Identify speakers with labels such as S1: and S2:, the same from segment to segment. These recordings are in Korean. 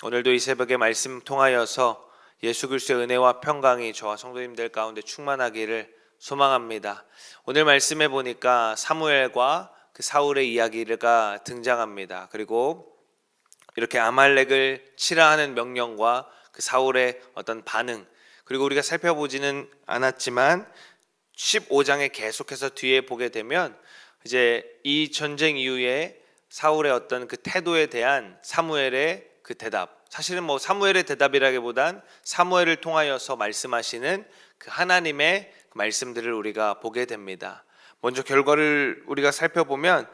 S1: 오늘도 이 새벽에 말씀 통하여서 예수 그리스도의 은혜와 평강이 저와 성도님들 가운데 충만하기를 소망합니다. 오늘 말씀에 보니까 사무엘과 그 사울의 이야기가 등장합니다. 그리고 이렇게 아말렉을 치라 하는 명령과 그 사울의 어떤 반응, 그리고 우리가 살펴보지는 않았지만 15장에 계속해서 뒤에 보게 되면 이제 이 전쟁 이후에 사울의 어떤 그 태도에 대한 사무엘의 그 대답, 사실은 뭐 사무엘의 대답이라기보단 사무엘을 통하여서 말씀하시는 그 하나님의 그 말씀들을 우리가 보게 됩니다. 먼저 결과를 우리가 살펴보면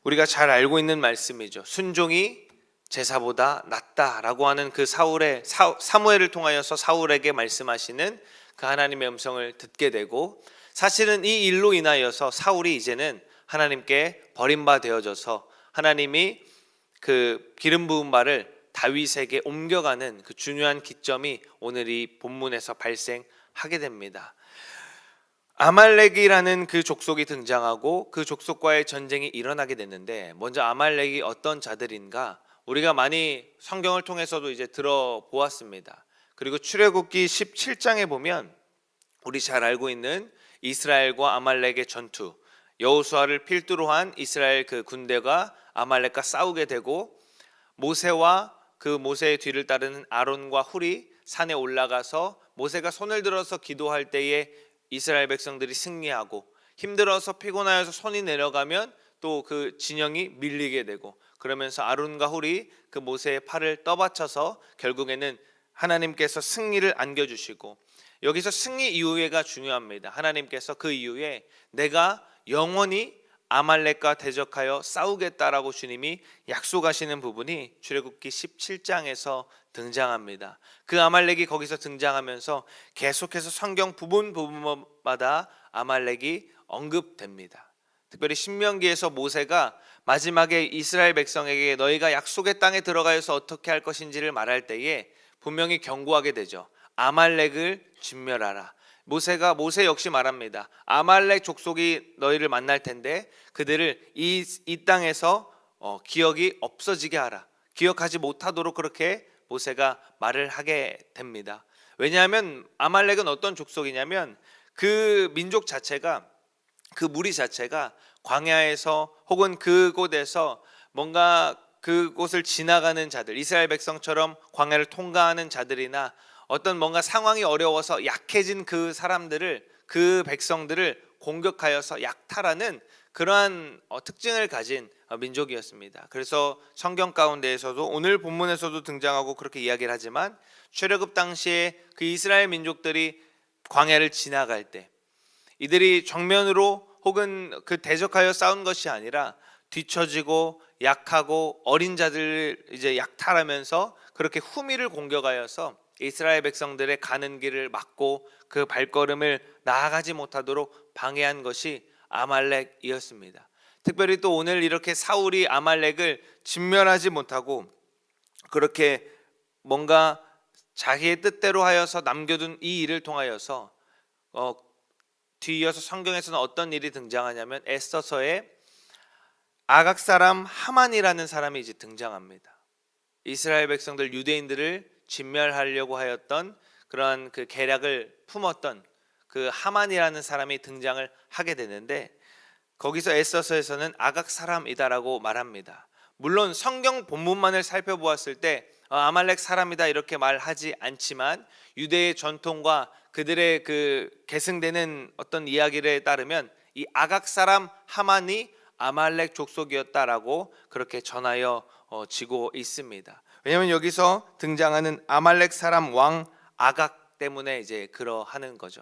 S1: 우리가 잘 알고 있는 말씀이죠. 순종이 제사보다 낫다라고 하는 그 사무엘을 통하여서 사울에게 말씀하시는 그 하나님의 음성을 듣게 되고, 사실은 이 일로 인하여서 사울이 이제는 하나님께 버림바 되어져서 하나님이 그 기름 부은 바를 다윗에게 옮겨가는 그 중요한 기점이 오늘 이 본문에서 발생하게 됩니다. 아말렉이라는 그 족속이 등장하고 그 족속과의 전쟁이 일어나게 됐는데, 먼저 아말렉이 어떤 자들인가 우리가 많이 성경을 통해서도 이제 들어보았습니다. 그리고 출애굽기 17장에 보면 우리 잘 알고 있는 이스라엘과 아말렉의 전투, 여호수아를 필두로 한 이스라엘 그 군대가 아말렉과 싸우게 되고, 모세와 그 모세의 뒤를 따르는 아론과 훌이 산에 올라가서 모세가 손을 들어서 기도할 때에 이스라엘 백성들이 승리하고, 힘들어서 피곤하여서 손이 내려가면 또 그 진영이 밀리게 되고, 그러면서 아론과 훌이 그 모세의 팔을 떠받쳐서 결국에는 하나님께서 승리를 안겨주시고, 여기서 승리 이후에가 중요합니다. 하나님께서 그 이후에 내가 영원히 아말렉과 대적하여 싸우겠다라고 주님이 약속하시는 부분이 출애굽기 17장에서 등장합니다. 그 아말렉이 거기서 등장하면서 계속해서 성경 부분마다 아말렉이 언급됩니다. 특별히 신명기에서 모세가 마지막에 이스라엘 백성에게 너희가 약속의 땅에 들어가서 어떻게 할 것인지를 말할 때에 분명히 경고하게 되죠. 아말렉을 진멸하라. 모세 역시 말합니다. 아말렉 족속이 너희를 만날 텐데 그들을 이 땅에서 기억이 없어지게 하라. 기억하지 못하도록 그렇게 모세가 말을 하게 됩니다. 왜냐하면 아말렉은 어떤 족속이냐면 그 민족 자체가, 그 무리 자체가 광야에서 혹은 그곳에서 뭔가 그곳을 지나가는 자들, 이스라엘 백성처럼 광야를 통과하는 자들이나 어떤 뭔가 상황이 어려워서 약해진 그 사람들을, 그 백성들을 공격하여서 약탈하는 그러한 특징을 가진 민족이었습니다. 그래서 성경 가운데에서도 오늘 본문에서도 등장하고 그렇게 이야기를 하지만, 출애굽 당시에 그 이스라엘 민족들이 광야를 지나갈 때 이들이 정면으로 혹은 그 대적하여 싸운 것이 아니라 뒤처지고 약하고 어린 자들을 이제 약탈하면서 그렇게 후미를 공격하여서 이스라엘 백성들의 가는 길을 막고 그 발걸음을 나아가지 못하도록 방해한 것이 아말렉이었습니다. 특별히 또 오늘 이렇게 사울이 아말렉을 진멸하지 못하고 그렇게 뭔가 자기의 뜻대로 하여서 남겨둔 이 일을 통하여서 뒤이어서 성경에서는 어떤 일이 등장하냐면 에스더서에 아각 사람 하만이라는 사람이 이제 등장합니다. 이스라엘 백성들, 유대인들을 진멸하려고 하였던 그러한 그 계략을 품었던 그 하만이라는 사람이 등장을 하게 되는데, 거기서 에스더서에서는 아각 사람이다라고 말합니다. 물론 성경 본문만을 살펴보았을 때 아말렉 사람이다 이렇게 말하지 않지만, 유대의 전통과 그들의 그 계승되는 어떤 이야기에 따르면 이 아각 사람 하만이 아말렉 족속이었다라고 그렇게 전하여 지고 있습니다. 왜냐하면 여기서 등장하는 아말렉 사람 왕 아각 때문에 이제 그러하는 거죠.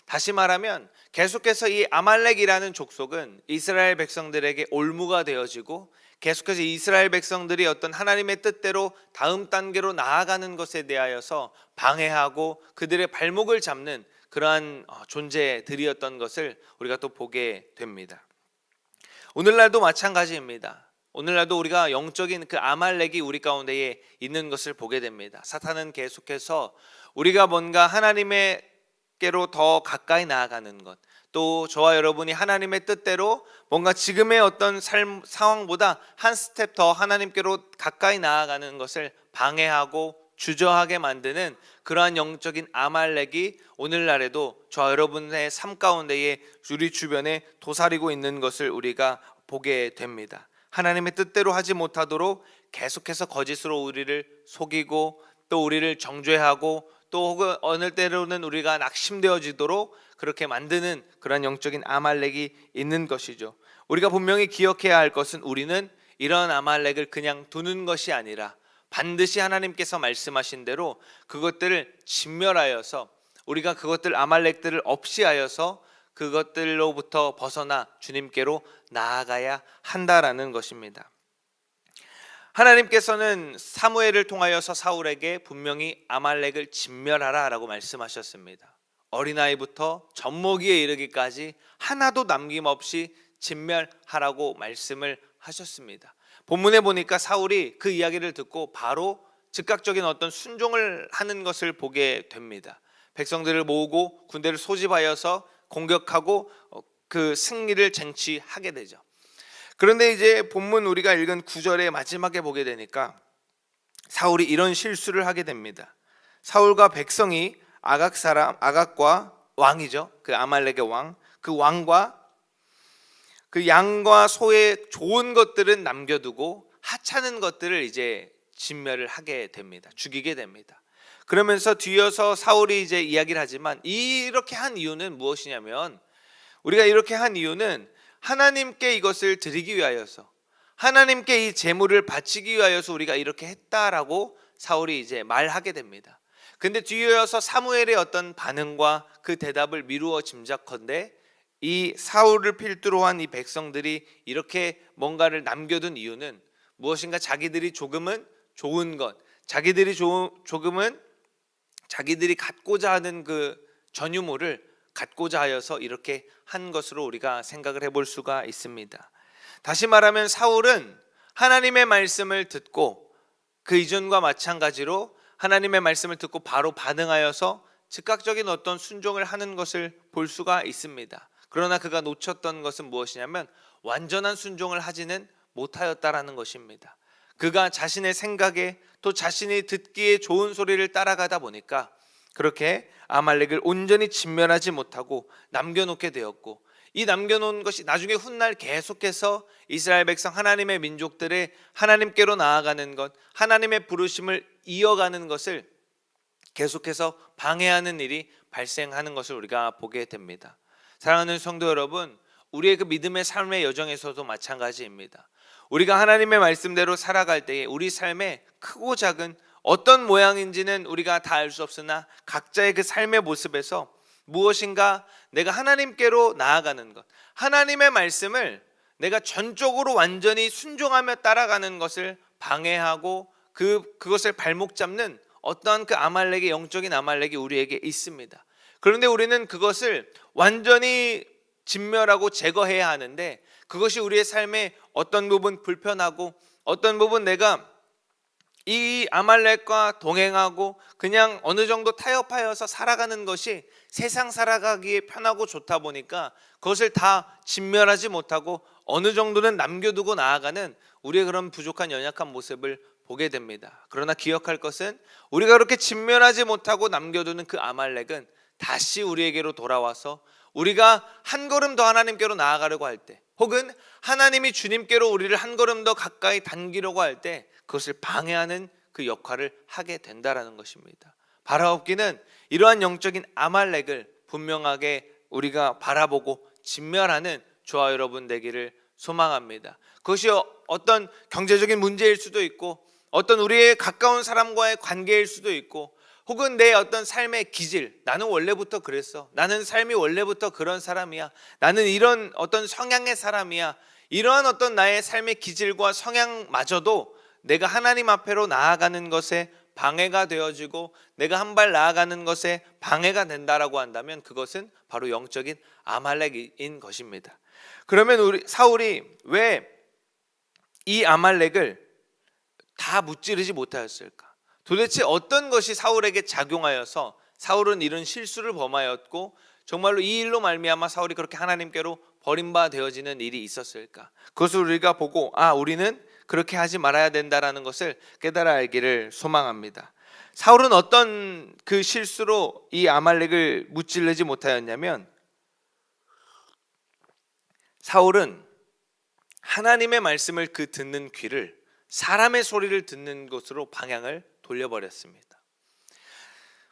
S1: 다시 말하면 계속해서 이 아말렉이라는 족속은 이스라엘 백성들에게 올무가 되어지고, 계속해서 이스라엘 백성들이 어떤 하나님의 뜻대로 다음 단계로 나아가는 것에 대하여서 방해하고 그들의 발목을 잡는 그러한 존재들이었던 것을 우리가 또 보게 됩니다. 오늘날도 마찬가지입니다. 오늘날도 우리가 영적인 그 아말렉이 우리 가운데에 있는 것을 보게 됩니다. 사탄은 계속해서 우리가 뭔가 하나님께로 더 가까이 나아가는 것, 또 저와 여러분이 하나님의 뜻대로 뭔가 지금의 어떤 삶 상황보다 한 스텝 더 하나님께로 가까이 나아가는 것을 방해하고 주저하게 만드는 그러한 영적인 아말렉이 오늘날에도 저와 여러분의 삶 가운데에 우리 주변에 도사리고 있는 것을 우리가 보게 됩니다. 하나님의 뜻대로 하지 못하도록 계속해서 거짓으로 우리를 속이고 또 우리를 정죄하고 또 혹은 어느 때로는 우리가 낙심되어지도록 그렇게 만드는 그런 영적인 아말렉이 있는 것이죠. 우리가 분명히 기억해야 할 것은 우리는 이런 아말렉을 그냥 두는 것이 아니라 반드시 하나님께서 말씀하신 대로 그것들을 진멸하여서 우리가 그것들 아말렉들을 없이하여서 그것들로부터 벗어나 주님께로 나아가야 한다라는 것입니다. 하나님께서는 사무엘을 통하여서 사울에게 분명히 아말렉을 진멸하라라고 말씀하셨습니다. 어린아이부터 젖먹이에 이르기까지 하나도 남김없이 진멸하라고 말씀을 하셨습니다. 본문에 보니까 사울이 그 이야기를 듣고 바로 즉각적인 어떤 순종을 하는 것을 보게 됩니다. 백성들을 모으고 군대를 소집하여서 공격하고 그 승리를 쟁취하게 되죠. 그런데 이제 본문 우리가 읽은 9절의 마지막에 보게 되니까 사울이 이런 실수를 하게 됩니다. 사울과 백성이 아각과 왕이죠. 그 아말렉의 왕, 그 왕과 그 양과 소의 좋은 것들은 남겨두고 하찮은 것들을 이제 진멸을 하게 됩니다. 죽이게 됩니다. 그러면서 뒤어서 사울이 이제 이야기를 하지만 이렇게 한 이유는 무엇이냐면 우리가 이렇게 한 이유는 하나님께 이것을 드리기 위하여서 하나님께 이 제물을 바치기 위하여서 우리가 이렇게 했다라고 사울이 이제 말하게 됩니다. 근데 뒤이어서 사무엘의 어떤 반응과 그 대답을 미루어 짐작컨대 이 사울을 필두로 한 이 백성들이 이렇게 뭔가를 남겨둔 이유는 무엇인가 자기들이 조금은 좋은 것, 조금은 자기들이 갖고자 하는 그 전유물을 갖고자 하여서 이렇게 한 것으로 우리가 생각을 해볼 수가 있습니다. 다시 말하면 사울은 하나님의 말씀을 듣고 그 이전과 마찬가지로 하나님의 말씀을 듣고 바로 반응하여서 즉각적인 어떤 순종을 하는 것을 볼 수가 있습니다. 그러나 그가 놓쳤던 것은 무엇이냐면 완전한 순종을 하지는 못하였다라는 것입니다. 그가 자신의 생각에 또 자신이 듣기에 좋은 소리를 따라가다 보니까 그렇게 아말렉을 온전히 진멸하지 못하고 남겨놓게 되었고, 이 남겨놓은 것이 나중에 훗날 계속해서 이스라엘 백성 하나님의 민족들의 하나님께로 나아가는 것, 하나님의 부르심을 이어가는 것을 계속해서 방해하는 일이 발생하는 것을 우리가 보게 됩니다. 사랑하는 성도 여러분, 우리의 그 믿음의 삶의 여정에서도 마찬가지입니다. 우리가 하나님의 말씀대로 살아갈 때에 우리 삶의 크고 작은 어떤 모양인지는 우리가 다 알 수 없으나 각자의 그 삶의 모습에서 무엇인가 내가 하나님께로 나아가는 것, 하나님의 말씀을 내가 전적으로 완전히 순종하며 따라가는 것을 방해하고 그것을 발목 잡는 어떠한 그 아말렉의 영적인 아말렉이 우리에게 있습니다. 그런데 우리는 그것을 완전히 진멸하고 제거해야 하는데 그것이 우리의 삶에 어떤 부분 불편하고 어떤 부분 내가 이 아말렉과 동행하고 그냥 어느 정도 타협하여서 살아가는 것이 세상 살아가기에 편하고 좋다 보니까 그것을 다 진멸하지 못하고 어느 정도는 남겨두고 나아가는 우리의 그런 부족한 연약한 모습을 보게 됩니다. 그러나 기억할 것은 우리가 그렇게 진멸하지 못하고 남겨두는 그 아말렉은 다시 우리에게로 돌아와서 우리가 한 걸음 더 하나님께로 나아가려고 할 때, 혹은 하나님이 주님께로 우리를 한 걸음 더 가까이 당기려고 할 때 그것을 방해하는 그 역할을 하게 된다라는 것입니다. 바라옵기는 이러한 영적인 아말렉을 분명하게 우리가 바라보고 진멸하는 저와 여러분 되기를 소망합니다. 그것이 어떤 경제적인 문제일 수도 있고 어떤 우리의 가까운 사람과의 관계일 수도 있고 혹은 내 어떤 삶의 기질, 나는 원래부터 그랬어, 나는 삶이 원래부터 그런 사람이야, 나는 이런 어떤 성향의 사람이야, 이러한 어떤 나의 삶의 기질과 성향마저도 내가 하나님 앞에로 나아가는 것에 방해가 되어지고 내가 한 발 나아가는 것에 방해가 된다라고 한다면 그것은 바로 영적인 아말렉인 것입니다. 그러면 사울이 왜 이 아말렉을 다 무찌르지 못하였을까? 도대체 어떤 것이 사울에게 작용하여서 사울은 이런 실수를 범하였고 정말로 이 일로 말미암아 사울이 그렇게 하나님께로 버림받아지는 일이 있었을까? 그것을 우리가 보고 우리는 그렇게 하지 말아야 된다라는 것을 깨달아 알기를 소망합니다. 사울은 어떤 그 실수로 이 아말렉을 무찌르지 못하였냐면, 사울은 하나님의 말씀을 듣는 귀를 사람의 소리를 듣는 곳으로 방향을 돌려버렸습니다.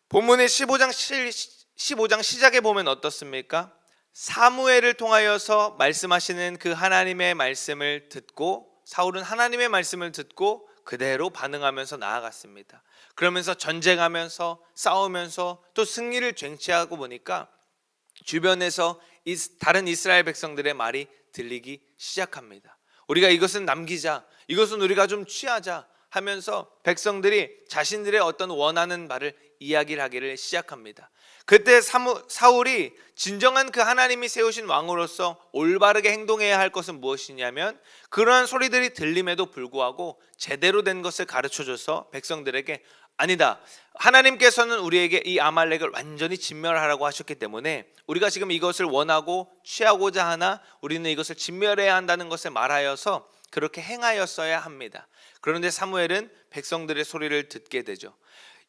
S1: 본문의 15장 시작에 보면 어떻습니까? 사무엘을 통하여서 말씀하시는 그 하나님의 말씀을 듣고, 사울은 하나님의 말씀을 듣고 그대로 반응하면서 나아갔습니다. 그러면서 전쟁하면서 싸우면서 또 승리를 쟁취하고 보니까 주변에서 다른 이스라엘 백성들의 말이 들리기 시작합니다. 우리가 이것은 남기자, 이것은 우리가 좀 취하자 하면서 백성들이 자신들의 어떤 원하는 말을 이야기를 하기를 시작합니다. 그때 사울이 진정한 그 하나님이 세우신 왕으로서 올바르게 행동해야 할 것은 무엇이냐면, 그러한 소리들이 들림에도 불구하고 제대로 된 것을 가르쳐줘서 백성들에게 아니다, 하나님께서는 우리에게 이 아말렉을 완전히 진멸하라고 하셨기 때문에 우리가 지금 이것을 원하고 취하고자 하나 우리는 이것을 진멸해야 한다는 것을 말하여서 그렇게 행하였어야 합니다. 그런데 사무엘은 백성들의 소리를 듣게 되죠.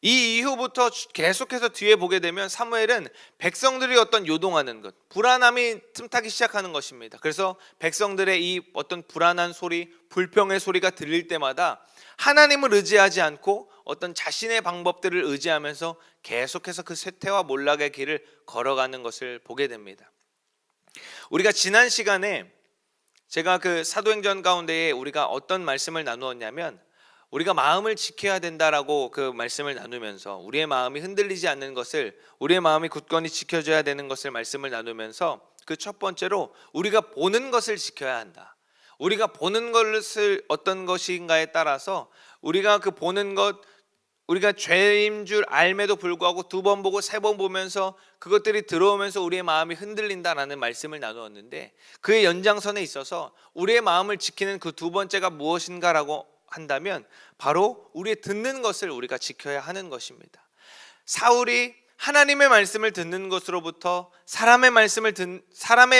S1: 이 이후부터 계속해서 뒤에 보게 되면 사무엘은 백성들이 어떤 요동하는 것, 불안함이 틈타기 시작하는 것입니다. 그래서 백성들의 이 어떤 불안한 소리, 불평의 소리가 들릴 때마다 하나님을 의지하지 않고 어떤 자신의 방법들을 의지하면서 계속해서 그 쇠퇴와 몰락의 길을 걸어가는 것을 보게 됩니다. 우리가 지난 시간에 제가 그 사도행전 가운데에 우리가 어떤 말씀을 나누었냐면, 우리가 마음을 지켜야 된다라고 그 말씀을 나누면서 우리의 마음이 흔들리지 않는 것을, 우리의 마음이 굳건히 지켜져야 되는 것을 말씀을 나누면서 그 첫 번째로 우리가 보는 것을 지켜야 한다. 우리가 보는 것을 어떤 것인가에 따라서 우리가 그 보는 것, 우리가 죄인 줄 알매도 불구하고 두 번 보고 세 번 보면서 그것들이 들어오면서 우리의 마음이 흔들린다라는 말씀을 나누었는데, 그의 연장선에 있어서 우리의 마음을 지키는 그 두 번째가 무엇인가라고 한다면 바로 우리의 듣는 것을 우리가 지켜야 하는 것입니다. 사울이 하나님의 말씀을 듣는 것으로부터 사람의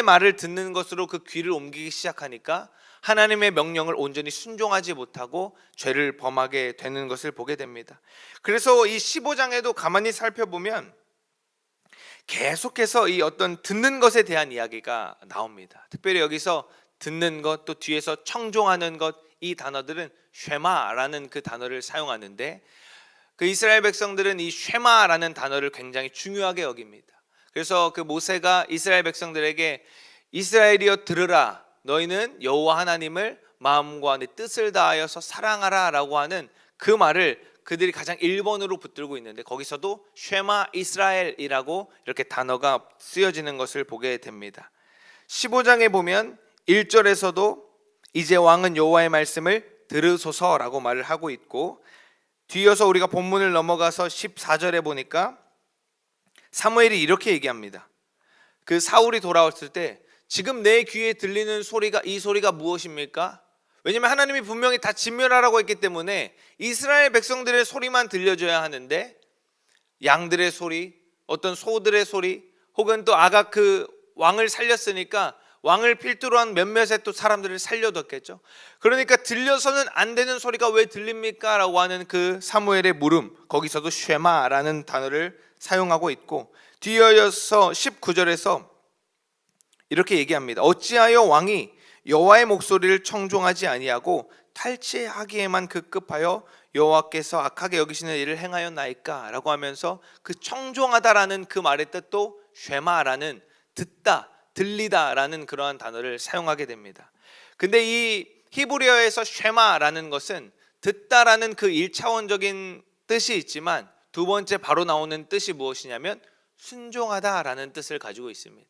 S1: 말을 듣는 것으로 그 귀를 옮기기 시작하니까 하나님의 명령을 온전히 순종하지 못하고 죄를 범하게 되는 것을 보게 됩니다. 그래서 이 15장에도 가만히 살펴보면 계속해서 이 어떤 듣는 것에 대한 이야기가 나옵니다. 특별히 여기서 듣는 것, 또 뒤에서 청종하는 것, 이 단어들은 쉐마라는 그 단어를 사용하는데, 그 이스라엘 백성들은 이 쉐마라는 단어를 굉장히 중요하게 여깁니다. 그래서 그 모세가 이스라엘 백성들에게 이스라엘이여 들으라, 너희는 여호와 하나님을 마음과 내 뜻을 다하여서 사랑하라 라고 하는 그 말을 그들이 가장 1번으로 붙들고 있는데, 거기서도 쉐마 이스라엘이라고 이렇게 단어가 쓰여지는 것을 보게 됩니다. 15장에 보면 1절에서도 이제 왕은 여호와의 말씀을 들으소서라고 말을 하고 있고, 뒤이어서 우리가 본문을 넘어가서 14절에 보니까 사무엘이 이렇게 얘기합니다. 그 사울이 돌아왔을 때 지금 내 귀에 들리는 소리가, 이 소리가 무엇입니까? 왜냐하면 하나님이 분명히 다 진멸하라고 했기 때문에 이스라엘 백성들의 소리만 들려줘야 하는데, 양들의 소리, 어떤 소들의 소리, 혹은 또 아각 그 왕을 살렸으니까 왕을 필두로 한 몇몇의 또 사람들을 살려뒀겠죠. 그러니까 들려서는 안 되는 소리가 왜 들립니까? 라고 하는 그 사무엘의 물음, 거기서도 쉐마라는 단어를 사용하고 있고, 뒤이어서 19절에서 이렇게 얘기합니다. 어찌하여 왕이 여호와의 목소리를 청종하지 아니하고 탈취하기에만 급급하여 여호와께서 악하게 여기시는 일을 행하였나이까? 라고 하면서 그 청종하다라는 그 말의 뜻도 쉐마라는 듣다, 들리다라는 그러한 단어를 사용하게 됩니다. 근데 이 히브리어에서 쉐마라는 것은 듣다라는 그 1차원적인 뜻이 있지만, 두 번째 바로 나오는 뜻이 무엇이냐면 순종하다라는 뜻을 가지고 있습니다.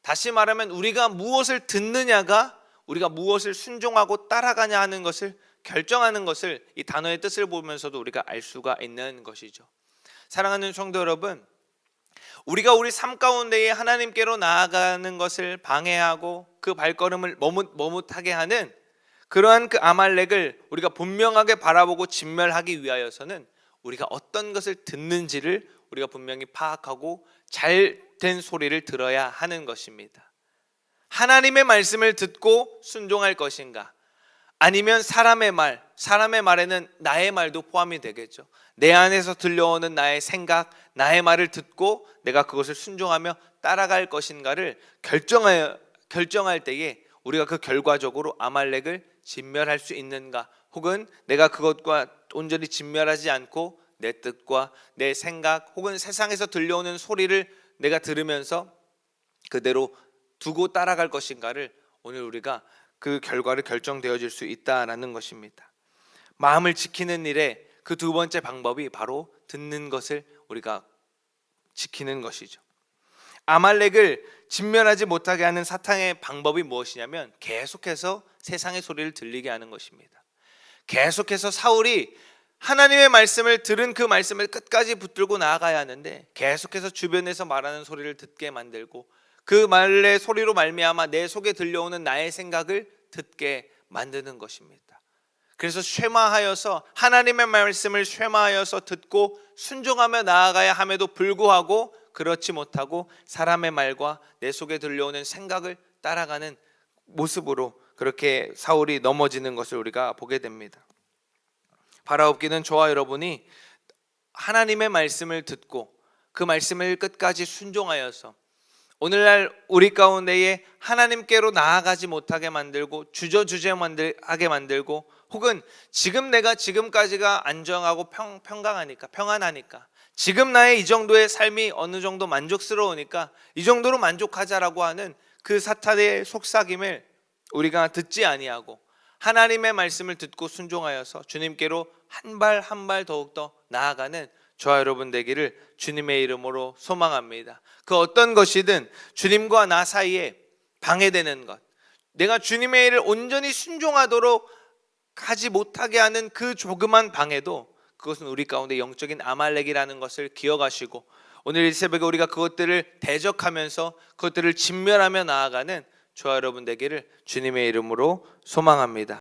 S1: 다시 말하면 우리가 무엇을 듣느냐가 우리가 무엇을 순종하고 따라가냐 하는 것을 결정하는 것을 이 단어의 뜻을 보면서도 우리가 알 수가 있는 것이죠. 사랑하는 성도 여러분, 우리가 우리 삶 가운데에 하나님께로 나아가는 것을 방해하고 그 발걸음을 머뭇하게 하는 그러한 그 아말렉을 우리가 분명하게 바라보고 진멸하기 위하여서는 우리가 어떤 것을 듣는지를 우리가 분명히 파악하고 잘된 소리를 들어야 하는 것입니다. 하나님의 말씀을 듣고 순종할 것인가? 아니면 사람의 말에는 나의 말도 포함이 되겠죠. 내 안에서 들려오는 나의 생각, 나의 말을 듣고 내가 그것을 순종하며 따라갈 것인가를 결정할 때에 우리가 그 결과적으로 아말렉을 진멸할 수 있는가, 혹은 내가 그것과 온전히 진멸하지 않고 내 뜻과 내 생각 혹은 세상에서 들려오는 소리를 내가 들으면서 그대로 두고 따라갈 것인가를 오늘 우리가 그 결과를 결정되어질 수 있다라는 것입니다. 마음을 지키는 일에 그 두 번째 방법이 바로 듣는 것을 우리가 지키는 것이죠. 아말렉을 진멸하지 못하게 하는 사탄의 방법이 무엇이냐면 계속해서 세상의 소리를 들리게 하는 것입니다. 계속해서 사울이 하나님의 말씀을 들은 그 말씀을 끝까지 붙들고 나아가야 하는데 계속해서 주변에서 말하는 소리를 듣게 만들고 그 말의 소리로 말미암아 내 속에 들려오는 나의 생각을 듣게 만드는 것입니다. 그래서 쇠마하여서 하나님의 말씀을 쇠마하여서 듣고 순종하며 나아가야 함에도 불구하고 그렇지 못하고 사람의 말과 내 속에 들려오는 생각을 따라가는 모습으로 그렇게 사울이 넘어지는 것을 우리가 보게 됩니다. 바라옵기는 저와 여러분이 하나님의 말씀을 듣고 그 말씀을 끝까지 순종하여서 오늘날 우리 가운데에 하나님께로 나아가지 못하게 만들고 주저하게 만들고 혹은 지금 내가 지금까지가 안정하고 평안하니까 지금 나의 이 정도의 삶이 어느 정도 만족스러우니까 이 정도로 만족하자라고 하는 그 사탄의 속삭임을 우리가 듣지 아니하고 하나님의 말씀을 듣고 순종하여서 주님께로 한 발 한 발 더욱더 나아가는 저와 여러분 되기를 주님의 이름으로 소망합니다. 그 어떤 것이든 주님과 나 사이에 방해되는 것, 내가 주님의 일을 온전히 순종하도록 하지 못하게 하는 그 조그만 방해도 그것은 우리 가운데 영적인 아말렉이라는 것을 기억하시고 오늘 이 새벽에 우리가 그것들을 대적하면서 그것들을 진멸하며 나아가는 저와 여러분 되기를 주님의 이름으로 소망합니다.